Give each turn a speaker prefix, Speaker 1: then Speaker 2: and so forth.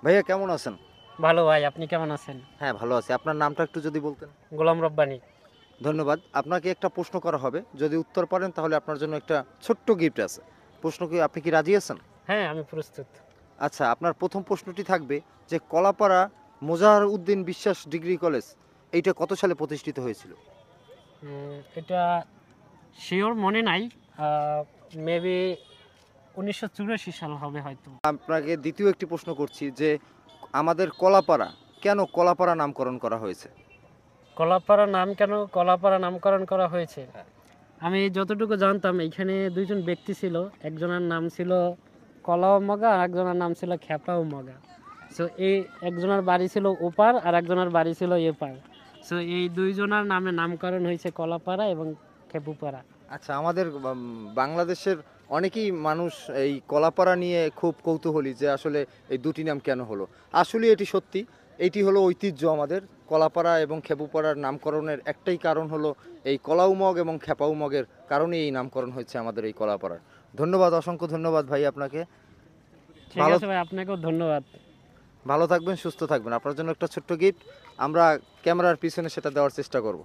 Speaker 1: ভাইয়া কেমন আছেন?
Speaker 2: ভালো ভাই, আপনি কেমন আছেন?
Speaker 1: হ্যাঁ, ভালো আছি। আপনার নামটা একটু যদি বলতেন?
Speaker 2: গোলাম রব্বানী।
Speaker 1: ধন্যবাদ। আপনাকে একটা প্রশ্ন করা হবে। যদি উত্তর পারেন তাহলে আপনার জন্য একটা ছোট্ট গিফট আছে। আপনি কি রাজি আছেন?
Speaker 2: হ্যাঁ, আমি প্রস্তুত।
Speaker 1: আচ্ছা, আপনার ১ম প্রশ্নটি থাকবে যে কলাপাড়া মোজাহার উদ্দিন বিশ্বাস ডিগ্রি কলেজ এইটা কত সালে প্রতিষ্ঠিত হয়েছিল?
Speaker 2: এটা শিওর মনে নাই। মেবি ১৯৮৪ সাল হবে হয়তো।
Speaker 1: আপনাকে ২য় একটি প্রশ্ন করছি যে আমাদের কলাপাড়া কেন কলাপাড়া নামকরণ করা হয়েছে?
Speaker 2: কলাপাড়া নাম কেন কলাপাড়া নামকরণ করা হয়েছে? আমি যতটুকু জানতাম এইখানে দুইজন ব্যক্তি ছিল। একজনের নাম ছিল কলাও মগা আর একজনের নাম ছিল খেপাও মগা। সো এই একজনের বাড়ি ছিল ওপার আর একজনের বাড়ি ছিল এপার। সো এই দুইজনের নামে নামকরণ হয়েছে কলাপাড়া এবং খেপুপাড়া।
Speaker 1: আচ্ছা, আমাদের বাংলাদেশের অনেকেই মানুষ এই কলাপাড়া নিয়ে খুব কৌতূহলী যে আসলে এই দুটি নাম কেন হলো। আসলেই এটি সত্যি। এটি হলো ঐতিহ্য আমাদের। কলাপাড়া এবং খেপুপাড়ার নামকরণের একটাই কারণ হলো এই কলাউ মগ এবং খেপাউ মগের কারণেই এই নামকরণ হয়েছে আমাদের এই কলাপাড়ার। ধন্যবাদ, অসংখ্য ধন্যবাদ ভাই আপনাকে।
Speaker 2: ঠিক
Speaker 1: ভালো
Speaker 2: আছে ভাই, আপনাকেও ধন্যবাদ।
Speaker 1: ভালো থাকবেন, সুস্থ থাকবেন। আপনার জন্য একটা ছোট্ট গিফট আমরা ক্যামেরার পিছনে সেটা দেওয়ার চেষ্টা করব।